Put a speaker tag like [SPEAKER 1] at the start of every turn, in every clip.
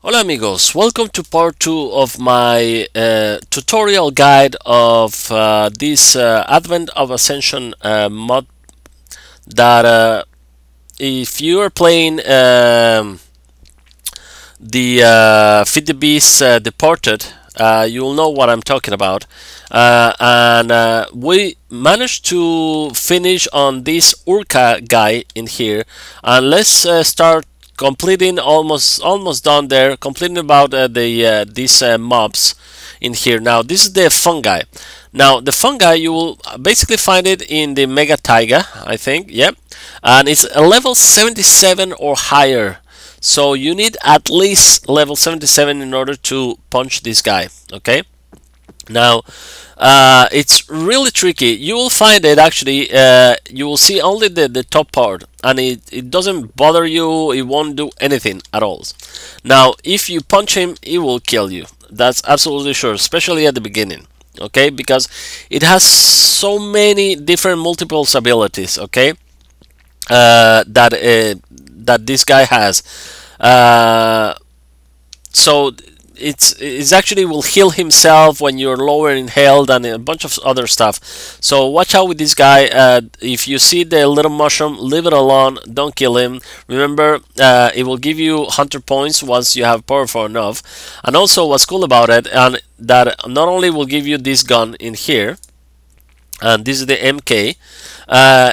[SPEAKER 1] Hola amigos, welcome to part 2 of my tutorial guide of this Advent of Ascension mod that if you are playing the Feed the Beast Deported, you'll know what I'm talking about. And we managed to finish on this Urka guy in here, and let's start completing almost done there, completing about these mobs in here. Now this is the fungi. Now the fungi, you will basically find it in the mega taiga, I think. Yep. And it's a level 77 or higher, so you need at least level 77 in order to punch this guy. Okay. Now it's really tricky. You will find it actually, you will see only the top part, and it doesn't bother you, it won't do anything at all. Now if you punch him, he will kill you, that's absolutely sure, especially at the beginning. Okay, because it has so many different multiples abilities. Okay, that this guy has. So it's actually will heal himself when you're lower in health and a bunch of other stuff. So watch out with this guy. If you see the little mushroom, leave it alone, don't kill him. Remember, it will give you hunter points once you have powerful enough. And also what's cool about it, and that not only will give you this gun in here, and this is the MK,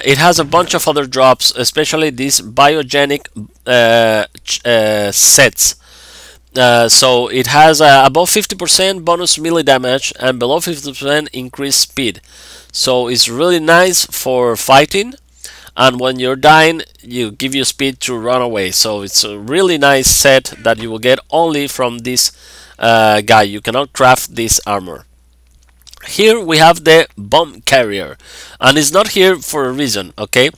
[SPEAKER 1] it has a bunch of other drops, especially these biogenic sets. So it has above 50% bonus melee damage and below 50% increased speed. So it's really nice for fighting, and when you're dying, you give you speed to run away. So it's a really nice set that you will get only from this guy. You cannot craft this armor. Here we have the bomb carrier, and it's not here for a reason. Okay,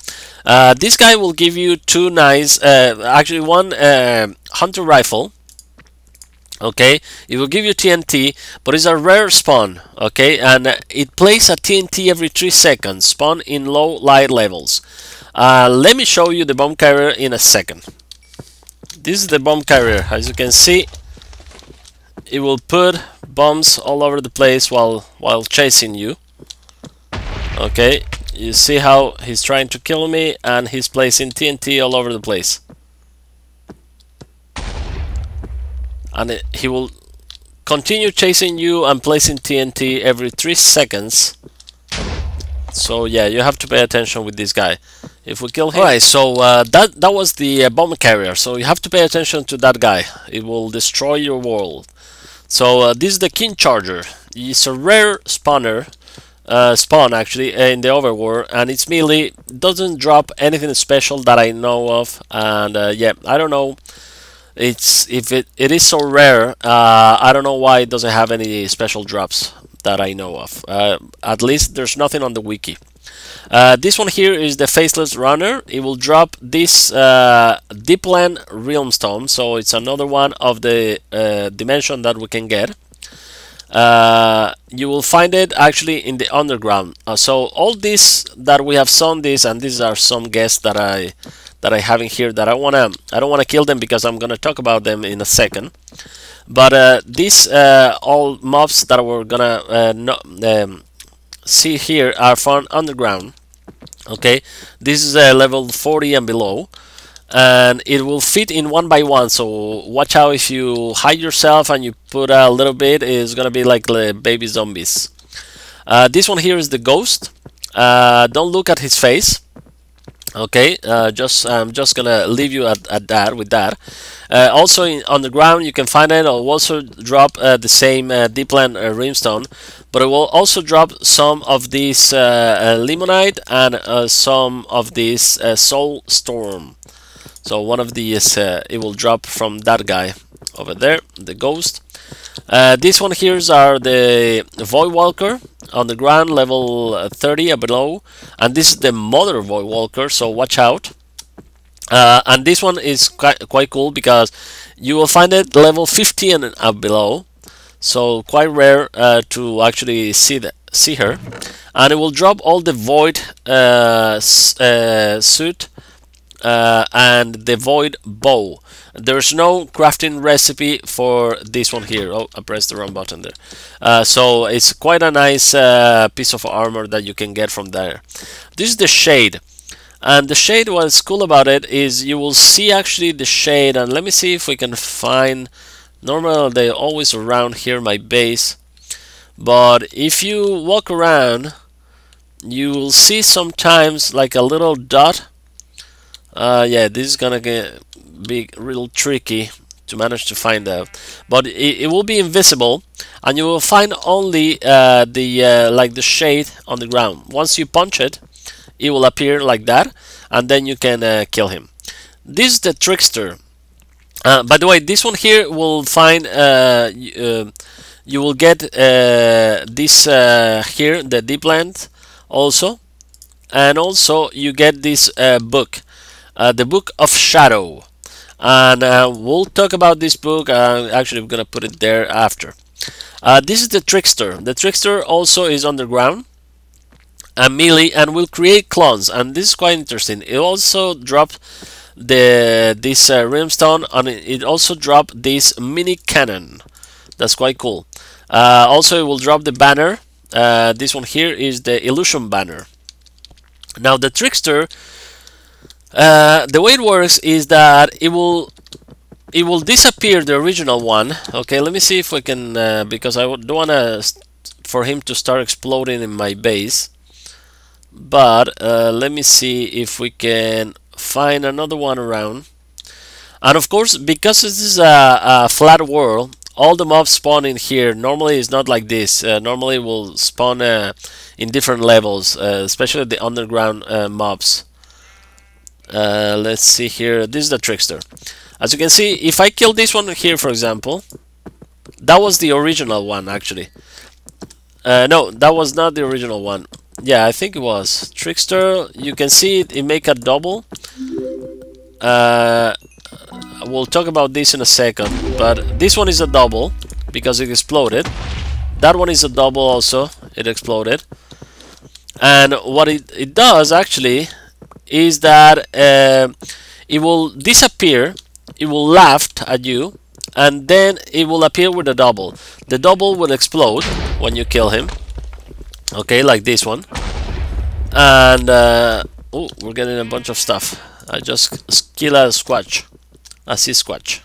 [SPEAKER 1] this guy will give you two nice, actually one hunter rifle. Okay, it will give you TNT, but it's a rare spawn. Okay, and it plays a TNT every 3 seconds, spawn in low light levels. Let me show you the bomb carrier in a second. This is the bomb carrier. As you can see, it will put bombs all over the place while chasing you. Okay, you see how he's trying to kill me, and he's placing TNT all over the place. And he will continue chasing you and placing TNT every 3 seconds. So yeah, you have to pay attention with this guy. If we kill him, alright. So that was the bomb carrier. So you have to pay attention to that guy. It will destroy your world. So this is the King Charger. It's a rare spawner, spawn actually in the overworld, and it's melee. Doesn't drop anything special that I know of. And yeah, I don't know. It is so rare, I don't know why it doesn't have any special drops that I know of. At least there's nothing on the wiki. This one here is the Faceless Runner. It will drop this Deepland Realm Stone, so it's another one of the dimension that we can get. You will find it actually in the underground. So all this that we have shown this, and these are some guests that I have in here that I don't wanna kill them because I'm gonna talk about them in a second. But these all mobs that we're gonna see here are found underground. Okay, this is level 40 and below, and it will fit in one by one. So watch out, if you hide yourself and you put a little bit, it's gonna be like baby zombies. This one here is the ghost. Don't look at his face. Okay, I'm just gonna leave you at that with that. Also on the ground you can find it. It'll also drop the same Deepland Rimstone, but it will also drop some of these Limonite and some of this Soul Storm. So one of these it will drop from that guy over there, the ghost. These one here are the Void Walker on the ground, level 30 and below, and this is the Mother Void Walker, so watch out. And this one is quite cool because you will find it level 50 and below, so quite rare to actually see her. And it will drop all the Void suit and the void bow. There's no crafting recipe for this one here. Oh, I pressed the wrong button there. So it's quite a nice piece of armor that you can get from there. This is the shade. And the shade, what's cool about it is you will see actually the shade, and let me see if we can find. Normally they're always around here, my base, but if you walk around you will see sometimes like a little dot. Yeah, this is gonna be real tricky to manage to find out, but it will be invisible, and you will find only like the shade on the ground. Once you punch it, it will appear like that, and then you can kill him. This is the trickster. By the way, this one here will find you will get this here, the deep land also, and also you get this book, the Book of Shadow, and we'll talk about this book. Actually, I'm gonna put it there after. This is the trickster. The trickster also is underground, a melee, and will create clones, and this is quite interesting. It also dropped this rimstone, and it also dropped this mini cannon. That's quite cool. Also, it will drop the banner. This one here is the illusion banner. Now the trickster, the way it works is that it will disappear, the original one. Okay, let me see if we can, because I don't want for him to start exploding in my base. But let me see if we can find another one around. And of course, because this is a flat world, all the mobs spawn in here. Normally it's not like this. Normally will spawn in different levels, especially the underground mobs. Let's see here. This is the trickster. As you can see, if I kill this one here, for example, that was the original one actually. No, that was not the original one. Yeah, I think it was trickster. You can see it make a double. We'll talk about this in a second, but this one is a double because it exploded. That one is a double also, it exploded. And what it does actually is that it will disappear, it will laugh at you, and then it will appear with a double. The double will explode when you kill him. Okay, like this one. And oh, we're getting a bunch of stuff. I just kill a squatch, a sea squatch,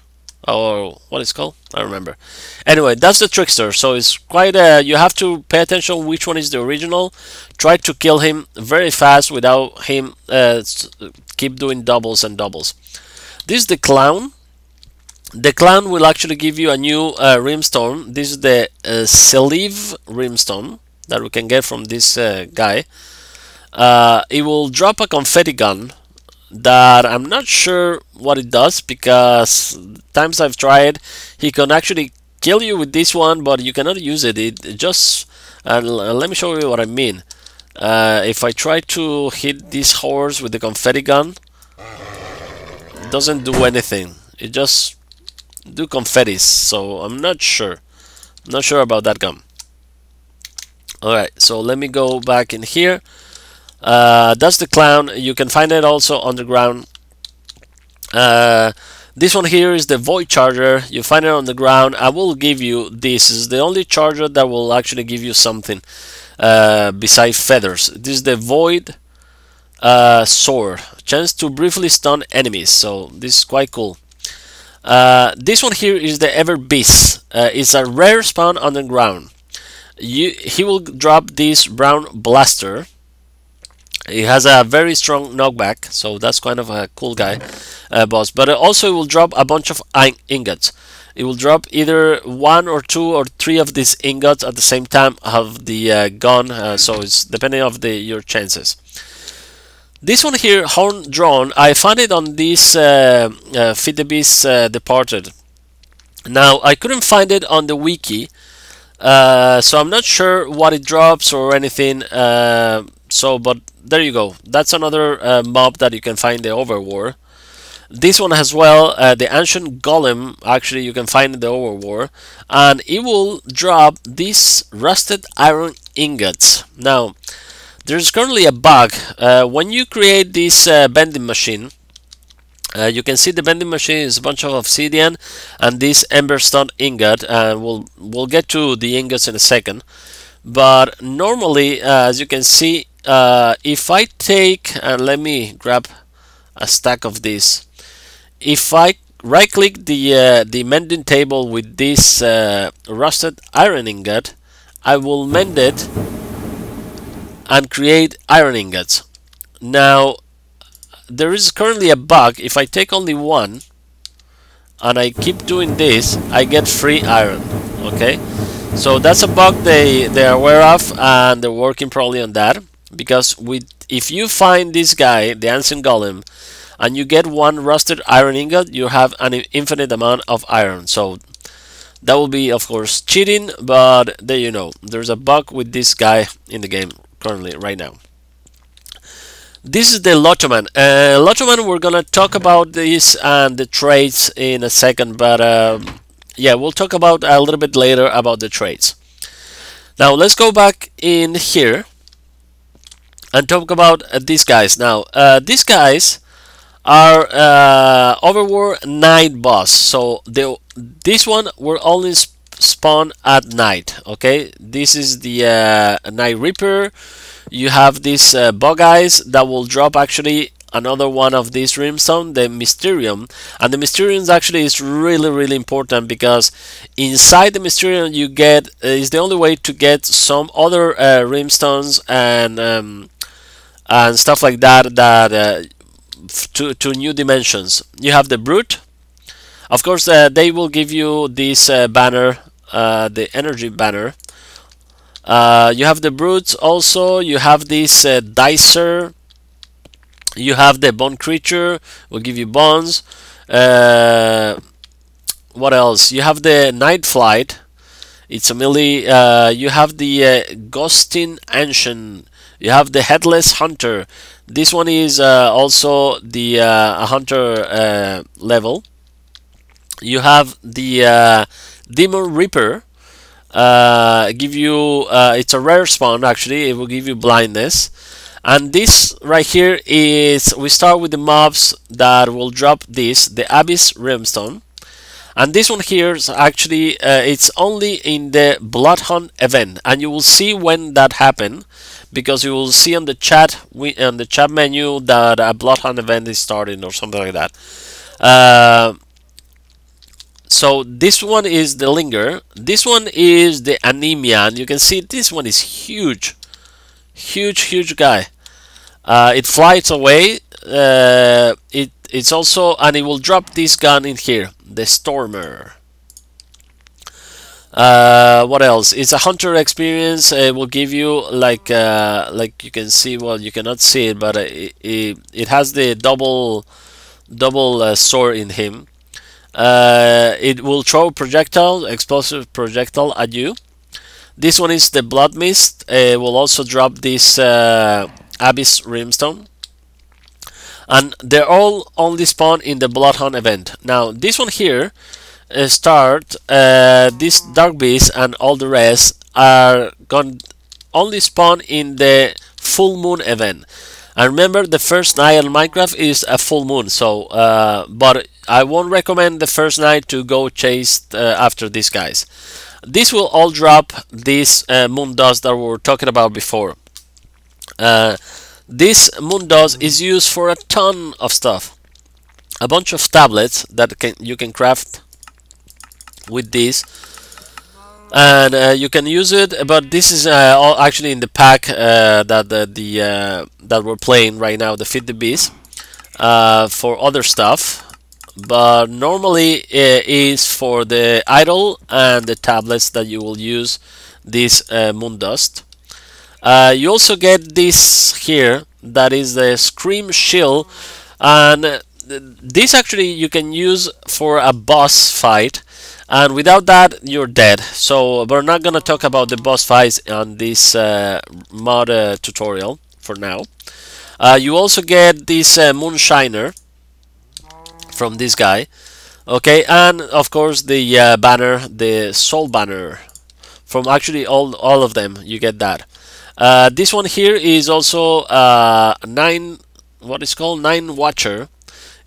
[SPEAKER 1] or what it's called, I don't remember. Anyway, that's the trickster. So it's quite you have to pay attention which one is the original. Try to kill him very fast without him keep doing doubles and doubles. This is the clown. The clown will actually give you a new rimstone. This is the Sleeve rimstone that we can get from this guy. It will drop a confetti gun that I'm not sure what it does, because times I've tried, he can actually kill you with this one, but you cannot use it. It just let me show you what I mean. If I try to hit this horse with the confetti gun, it doesn't do anything. It just do confettis, so I'm not sure. I'm not sure about that gun. Alright, so let me go back in here. That's the clown. You can find it also underground. This one here is the void charger. You find it on the ground. I will give you this. Is the only charger that will actually give you something besides feathers. This is the void sword. Chance to briefly stun enemies. So this is quite cool. This one here is the Ever Beast. It's a rare spawn underground. He will drop this brown blaster. He has a very strong knockback, so that's kind of a cool guy, boss. But also it will drop a bunch of ingots. It will drop either 1 or 2 or 3 of these ingots at the same time of the gun, so it's depending of your chances. This one here, Horn Drone, I found it on this Feed the Beast Departed. Now I couldn't find it on the wiki, so I'm not sure what it drops or anything. But there you go. That's another mob that you can find in the Overwar. This one as well, the Ancient Golem, actually you can find in the Overwar, and it will drop these rusted iron ingots. Now, there's currently a bug. When you create this vending machine, You can see the vending machine is a bunch of obsidian and this emberstone ingot, and we'll get to the ingots in a second. But normally, as you can see, if I take, and let me grab a stack of this. If I right click the mending table with this rusted iron ingot, I will mend it and create iron ingots. Now there is currently a bug. If I take only one and I keep doing this, I get free iron. Okay, so that's a bug they're aware of, and they're working probably on that, because if you find this guy, the Ancient Golem, and you get one rusted iron ingot, you have an infinite amount of iron. So that will be, of course, cheating, but there you know, there's a bug with this guy in the game currently right now. This is the Lotoman. Lotoman, we're gonna talk about this and the traits in a second, but yeah, we'll talk about a little bit later about the traits. Now let's go back in here and talk about these guys. Now these guys are overworld night boss. So this one will only spawn at night. Okay, this is the Night Reaper. You have these bug eyes that will drop actually another one of these rimstone, the Mysterium, and the Mysterium actually is really important, because inside the Mysterium you get is the only way to get some other rimstones and stuff like that to new dimensions. You have the Brute. Of course, they will give you this banner, the energy banner. You have the Brutes also. You have this Dicer. You have the Bone Creature, will give you bones. What else? You have the Night Flight. It's a melee. You have the Ghosting Ancient. You have the Headless Hunter. This one is also the hunter level. You have the Demon Reaper. Give you it's a rare spawn actually. It will give you blindness. And this right here is, we start with the mobs that will drop this, the Abyss Rimstone. And this one here is actually it's only in the Blood Hunt event, and you will see when that happened, because you will see on the chat menu that a Blood Hunt event is starting or something like that. So this one is the Linger. This one is the Anemia, and you can see this one is huge guy. It flies away. It's also, and it will drop this gun in here, the Stormer. What else? It's a hunter experience. It will give you like you can see. Well, you cannot see it, but it has the double sword in him. It will throw explosive projectile at you. This one is the Blood Mist. It will also drop this Abyss Rimstone. And they're all only spawn in the Blood Hunt event. Now this one here start this Dark Beast and all the rest are going only spawn in the Full Moon event. And remember, the first night on Minecraft is a full moon, so but I won't recommend the first night to go chase after these guys. This will all drop this moon dust that we were talking about before. This moon dust is used for a ton of stuff. A bunch of tablets that you can craft with this, and you can use it. But this is all actually in the pack that we're playing right now, the Feed the Beast, for other stuff. But normally it is for the idol and the tablets that you will use this moon dust. You also get this here, that is the Scream Shield, and this actually you can use for a boss fight, and without that you're dead. So we're not gonna talk about the boss fights on this mod tutorial for now. You also get this Moonshiner from this guy, okay, and of course the banner, the Soul Banner, from actually all of them. You get that. This one here is also 9 Watcher.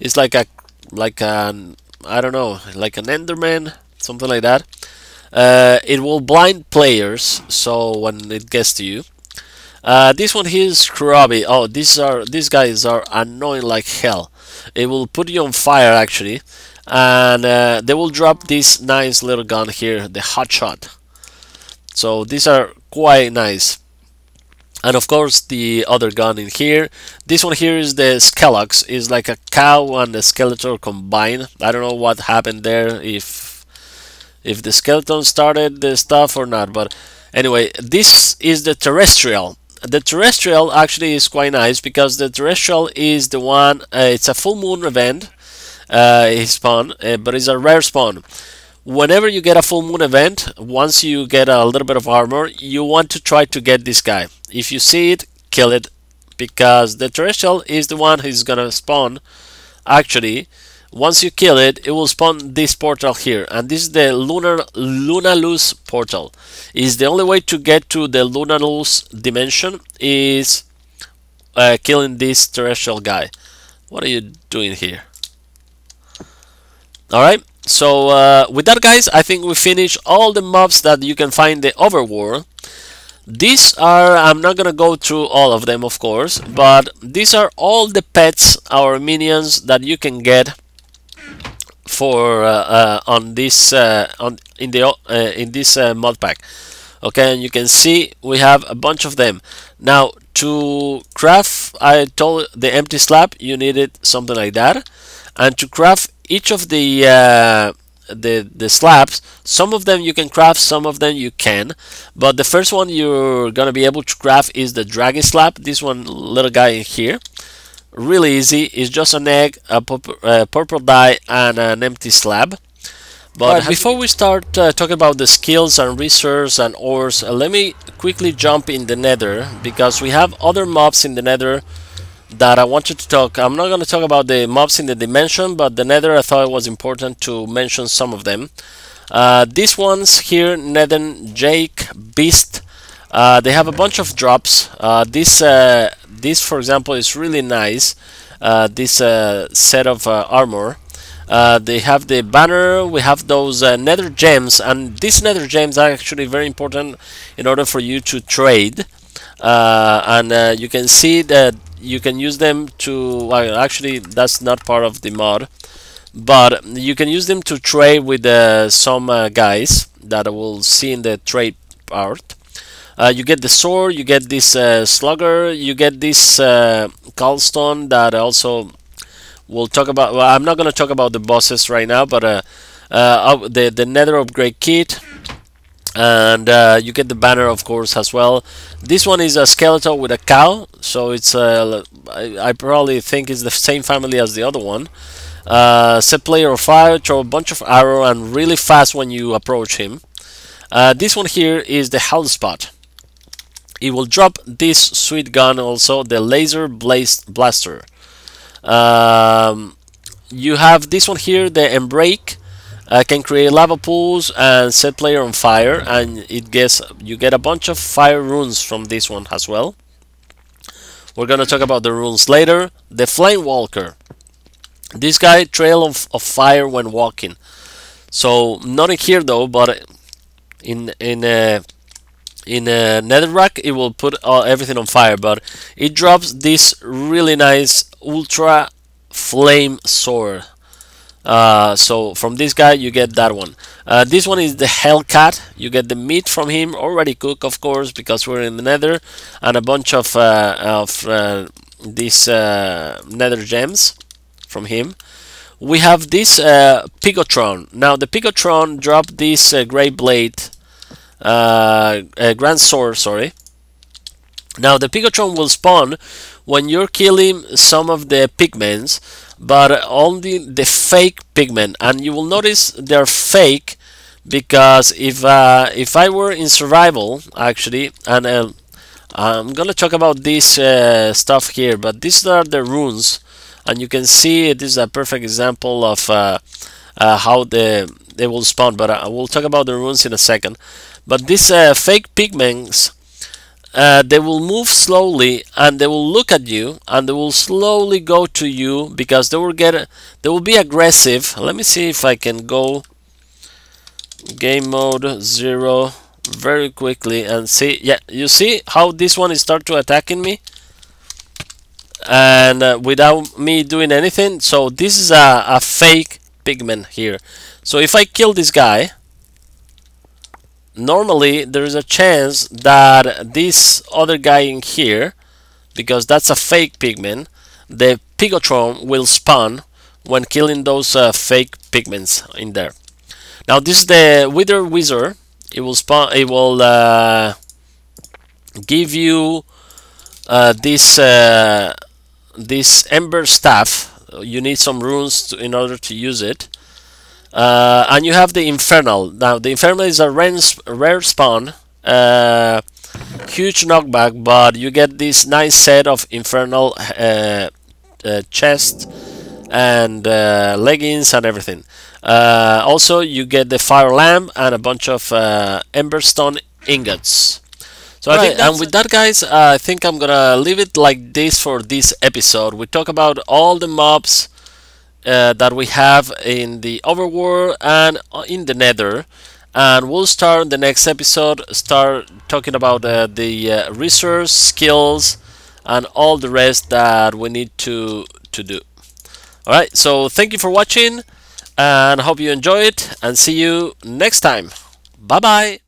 [SPEAKER 1] It's like an, I don't know, like an Enderman, something like that. It will blind players, so when it gets to you. This one here is Scrubby. Oh, these guys are annoying like hell. It will put you on fire actually, and they will drop this nice little gun here, the hot shot. So these are quite nice. And of course the other gun in here. This one here is the Skellox. Is like a cow and a skeleton combined. I don't know what happened there, if the skeleton started the stuff or not, but anyway, this is the Terrestrial. The Terrestrial actually is quite nice because the Terrestrial is the one, it's a full moon event, his spawn, but it's a rare spawn. Whenever you get a full moon event, once you get a little bit of armor, you want to try to get this guy. If you see it, kill it, because the Terrestrial is the one who's gonna spawn. Actually, once you kill it, it will spawn this portal here, and this is the Lunaluz portal. Is the only way to get to the Lunaluz dimension is killing this Terrestrial guy. What are you doing here? Alright, so with that, guys, I think we finished all the mobs that you can find in the overworld. These are, I'm not gonna go through all of them, of course, but these are all the pets or minions that you can get for on this in this mod pack. Okay, and you can see we have a bunch of them. Now to craft, I told the empty slab you needed something like that, and to craft each of the slabs, some of them you can craft, some of them you can, but the first one you're gonna be able to craft is the dragon slab. This one little guy in here, really easy. It's just an egg, a purple dye, and an empty slab. But before we start talking about the skills and resources and ores, let me quickly jump in the nether, because we have other mobs in the nether that I wanted to talk. I'm not going to talk about the mobs in the dimension, but the nether, I thought it was important to mention some of them. These ones here, Nether Jake, Beast, they have a bunch of drops. This for example is really nice. This set of armor. They have the banner. We have those nether gems, and these nether gems are actually very important in order for you to trade. And you can see that you can use them to, well, actually that's not part of the mod, but you can use them to trade with some guys that we'll see in the trade part. You get the sword, you get this slugger, you get this cobblestone that also we'll talk about. Well, I'm not going to talk about the bosses right now, but the nether upgrade kit, and you get the banner, of course, as well. This one is a skeleton with a cow, so it's I probably think it's the same family as the other one. Set player of fire, throw a bunch of arrow, and really fast when you approach him. This one here is the hell spot. It will drop this sweet gun, also the laser blaster. You have this one here, the Embrake. Can create lava pools and set player on fire, and you get a bunch of fire runes from this one as well. We're gonna talk about the runes later. The Flame Walker. This guy, trail of fire when walking. So not in here though, but in Netherrack it will put everything on fire, but it drops this really nice ultra flame sword. So from this guy you get that one. This one is the Hellcat. You get the meat from him already cooked, of course, because we're in the nether, and a bunch of these nether gems from him. We have this Picotron. Now the Picotron dropped this Great Blade, Grand Sword, sorry. Now the Picotron will spawn when you're killing some of the pigments, but only the fake pigment, and you will notice they're fake because if I were in survival actually, and I'm gonna talk about this stuff here, but these are the runes, and you can see this is a perfect example of how they will spawn, but I will talk about the runes in a second. But these fake pigments, they will move slowly and they will look at you and they will slowly go to you because they will be aggressive. Let me see if I can go game mode 0 very quickly and see. Yeah, you see how this one is start to attacking me and without me doing anything. So this is a fake pigman here. So if I kill this guy, normally there is a chance that this other guy in here, because that's a fake pigman, the Pigotron will spawn when killing those fake pigments in there. Now this is the Wither Wizard. It will spawn. It will give you this Ember Staff. You need some runes in order to use it. And you have the Infernal. Now the Infernal is a rare spawn, huge knockback, but you get this nice set of Infernal chest and leggings and everything. Also you get the Fire Lamp and a bunch of Emberstone ingots. So I think, and with that, guys, I think I'm gonna leave it like this for this episode. We talk about all the mobs that we have in the overworld and in the nether, and we'll start the next episode talking about the resource skills and all the rest that we need to do. Alright, so thank you for watching and hope you enjoy it, and see you next time. Bye bye.